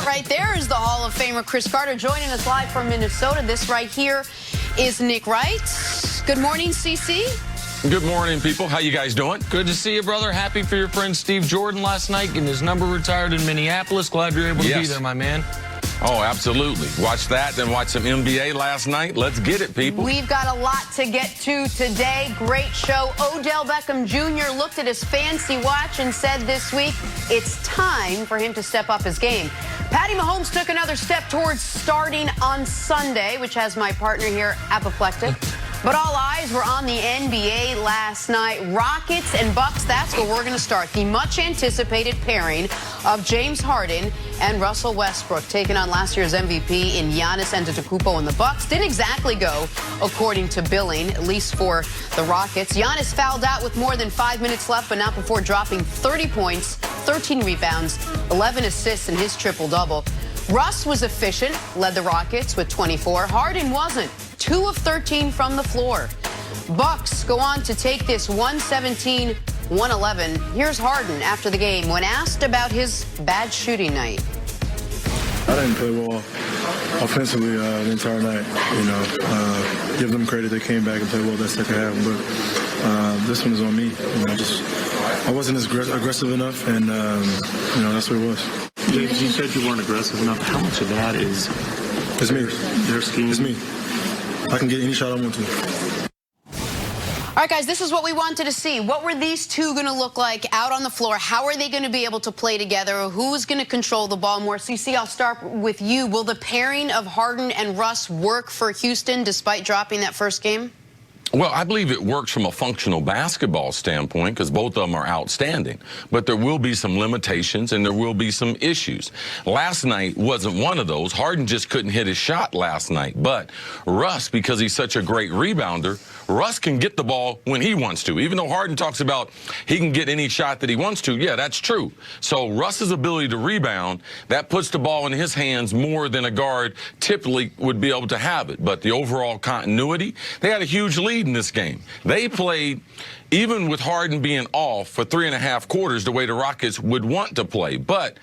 That right there is the Hall of Famer Cris Caster joining us live from Minnesota. This right here is Nick Wright. Good morning, CC. Good morning, people. How you guys doing? Good to see you, brother. Happy for your friend Steve Jordan last night getting his number retired in Minneapolis. Glad you're able to be there, my man. Oh, absolutely. Watch that, then watch some NBA last night. Let's get it, people. We've got a lot to get to today. Great show. Odell Beckham Jr. looked at his fancy watch and said this week it's time for him to step up his game. Patty Mahomes took another step towards starting on Sunday, which has my partner here apoplectic. But all eyes were on the NBA last night. Rockets and Bucks, that's where we're going to start. The much-anticipated pairing of James Harden and Russell Westbrook, taking on last year's MVP in Giannis Antetokounmpo and the Bucks. Didn't exactly go according to billing, at least for the Rockets. Giannis fouled out with more than 5 minutes left, but not before dropping 30 points, 13 rebounds, 11 assists in his triple-double. Russ was efficient, led the Rockets with 24. Harden wasn't. 2 of 13 from the floor. Bucks go on to take this 117-111. Here's Harden after the game when asked about his bad shooting night. I didn't play well offensively the entire night. Give them credit. They came back and played well that second half. But this one is on me. I wasn't as aggressive enough, and that's what it was. James, you said you weren't aggressive enough. How much of that is it's me? Their scheme. It's me. I can get any shot I want to. All right, guys, this is what we wanted to see. What were these two going to look like out on the floor? How are they going to be able to play together? Who's going to control the ball more? CC, I'll start with you. Will the pairing of Harden and Russ work for Houston despite dropping that first game? Well, I believe it works from a functional basketball standpoint because both of them are outstanding. But there will be some limitations and there will be some issues. Last night wasn't one of those. Harden just couldn't hit his shot last night. But Russ, because he's such a great rebounder, Russ can get the ball when he wants to. Even though Harden talks about he can get any shot that he wants to, yeah, that's true. So Russ's ability to rebound, that puts the ball in his hands more than a guard typically would be able to have it. But the overall continuity, they had a huge lead in this game. They played, even with Harden being off, for 3.5 quarters the way the Rockets would want to play. But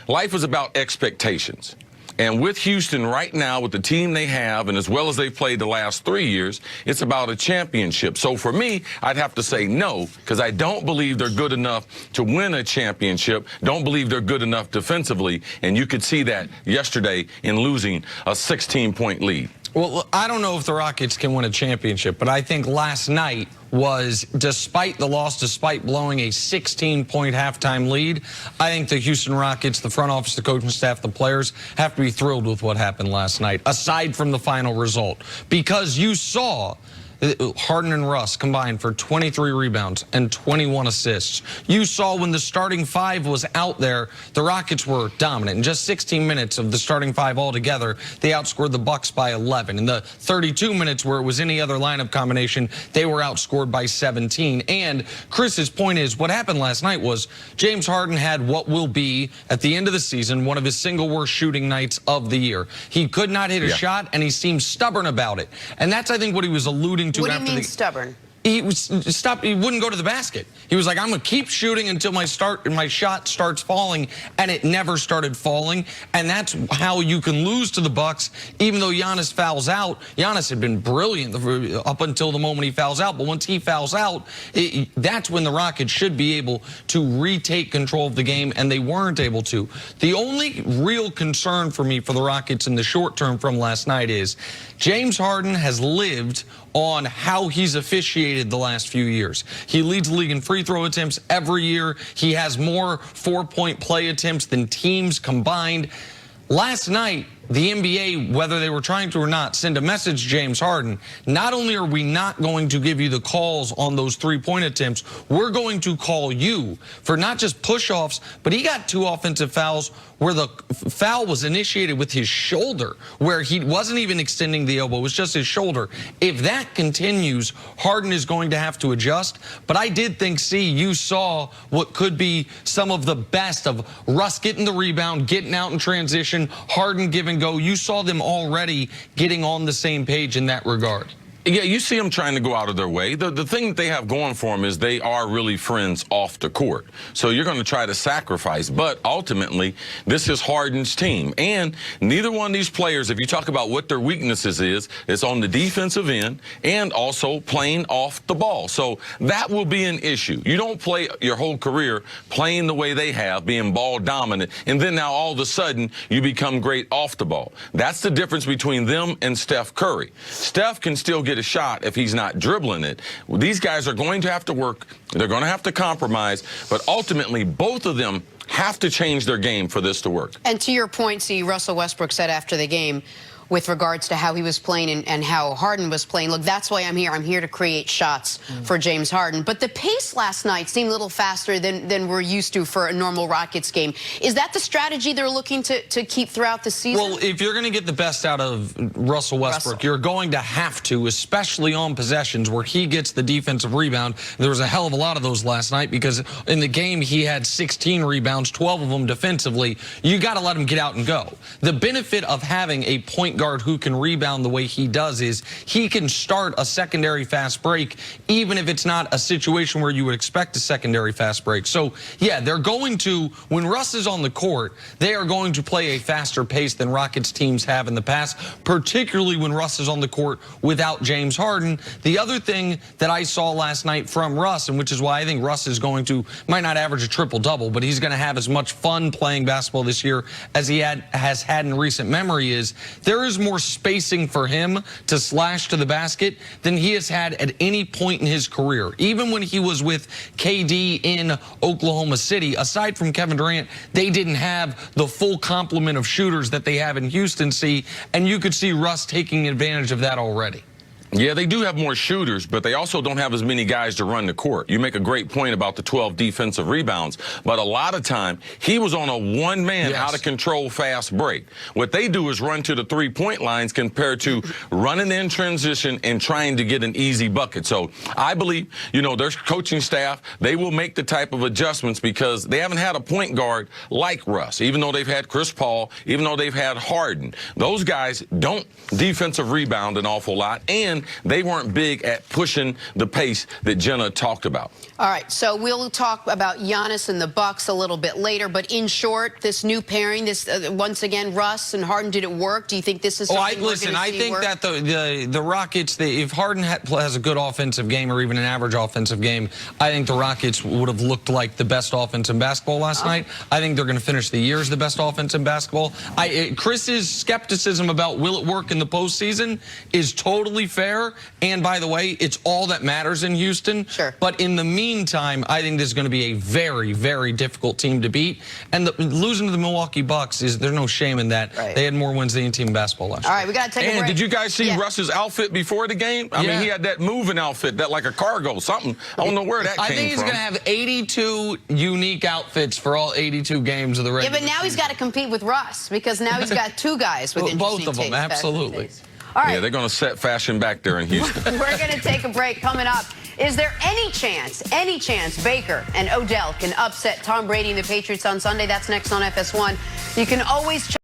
life is about expectations. And with Houston right now, with the team they have, and as well as they've played the last 3 years, it's about a championship. So for me, I'd have to say no, because I don't believe they're good enough to win a championship. Don't believe they're good enough defensively. And you could see that yesterday in losing a 16-point lead. Well, I don't know if the Rockets can win a championship, but I think last night was, despite the loss, despite blowing a 16-point halftime lead, I think the Houston Rockets, the front office, the coaching staff, the players have to be thrilled with what happened last night, aside from the final result. Because you saw Harden and Russ combined for 23 rebounds and 21 assists. You saw when the starting five was out there, the Rockets were dominant. In just 16 minutes of the starting five altogether, they outscored the Bucks by 11. In the 32 minutes where it was any other lineup combination, they were outscored by 17. And Chris's point is, what happened last night was James Harden had what will be, at the end of the season, one of his single worst shooting nights of the year. He could not hit a shot, and he seemed stubborn about it. And that's, I think, what he was alluding to. What do you mean stubborn? He wouldn't go to the basket. He was like, I'm going to keep shooting until my shot starts falling, and it never started falling. And that's how you can lose to the Bucks, even though Giannis fouls out. Giannis had been brilliant up until the moment he fouls out, but once he fouls out, that's when the Rockets should be able to retake control of the game, and they weren't able to. The only real concern for me for the Rockets in the short term from last night is James Harden has lived on how he's officiated the last few years. He leads the league in free throw attempts every year. He has more four-point play attempts than teams combined. Last night, the NBA, whether they were trying to or not, send a message to James Harden. Not only are we not going to give you the calls on those three-point attempts, we're going to call you for not just push-offs, but he got 2 offensive fouls where the foul was initiated with his shoulder, where he wasn't even extending the elbow, it was just his shoulder. If that continues, Harden is going to have to adjust. But I did think, you saw what could be some of the best of Russ getting the rebound, getting out in transition, Harden giving go. You saw them already getting on the same page in that regard. Yeah, you see them trying to go out of their way. The thing that they have going for them is they are really friends off the court. So you're going to try to sacrifice. But ultimately, this is Harden's team. And neither one of these players, if you talk about what their weaknesses is, it's on the defensive end and also playing off the ball. So that will be an issue. You don't play your whole career playing the way they have, being ball dominant, and then now all of a sudden you become great off the ball. That's the difference between them and Steph Curry. Steph can still get a shot if he's not dribbling it. These guys are going to have to work. They're going to have to compromise. But ultimately, both of them have to change their game for this to work. And to your point, see, Russell Westbrook said after the game, with regards to how he was playing and how Harden was playing, look, that's why I'm here. I'm here to create shots for James Harden. But the pace last night seemed a little faster than we're used to for a normal Rockets game. Is that the strategy they're looking to keep throughout the season? Well, if you're going to get the best out of Russell Westbrook, you're going to have to, especially on possessions where he gets the defensive rebound. There was a hell of a lot of those last night because in the game he had 16 rebounds, 12 of them defensively. You got to let him get out and go. The benefit of having a point guard who can rebound the way he does is he can start a secondary fast break even if it's not a situation where you would expect a secondary fast break. So yeah, they're going to, when Russ is on the court, they are going to play a faster pace than Rockets teams have in the past, particularly when Russ is on the court without James Harden. The other thing that I saw last night from Russ, and which is why I think Russ is going to, might not average a triple-double, but he's going to have as much fun playing basketball this year as he has had in recent memory, is there is more spacing for him to slash to the basket than he has had at any point in his career. Even when he was with KD in Oklahoma City, aside from Kevin Durant, they didn't have the full complement of shooters that they have in Houston, and you could see Russ taking advantage of that already. Yeah, they do have more shooters, but they also don't have as many guys to run the court. You make a great point about the 12 defensive rebounds, but a lot of time he was on a one-man out-of-control fast break. What they do is run to the three-point lines compared to running in transition and trying to get an easy bucket. So I believe, you know, their coaching staff, they will make the type of adjustments because they haven't had a point guard like Russ, even though they've had Chris Paul, even though they've had Harden. Those guys don't defensive rebound an awful lot, and they weren't big at pushing the pace that Jenna talked about. All right, so we'll talk about Giannis and the Bucks a little bit later, but in short, this new pairing, this once again, Russ and Harden, did it work? Do you think this is something listen, I think work? That the Rockets, if Harden has a good offensive game or even an average offensive game, I think the Rockets would have looked like the best offense in basketball last night. I think they're going to finish the year as the best offense in basketball. Chris's skepticism about will it work in the postseason is totally fair. And by the way, it's all that matters in Houston. Sure. But in the meantime, I think this is going to be a very, very difficult team to beat. And losing to the Milwaukee Bucks, there's no shame in that. Right. They had more wins than any team in basketball last year. All right, we got to take a break. And did you guys see Russ's outfit before the game? I mean, he had that moving outfit, that like a cargo, something. I don't know where that came from. I think he's going to have 82 unique outfits for all 82 games of the regular season. But now he's got to compete with Russ because now he's got two guys with interesting both of them, absolutely. All right. Yeah, they're going to set fashion back there in Houston. We're going to take a break. Coming up, is there any chance Baker and Odell can upset Tom Brady and the Patriots on Sunday? That's next on FS1. You can always check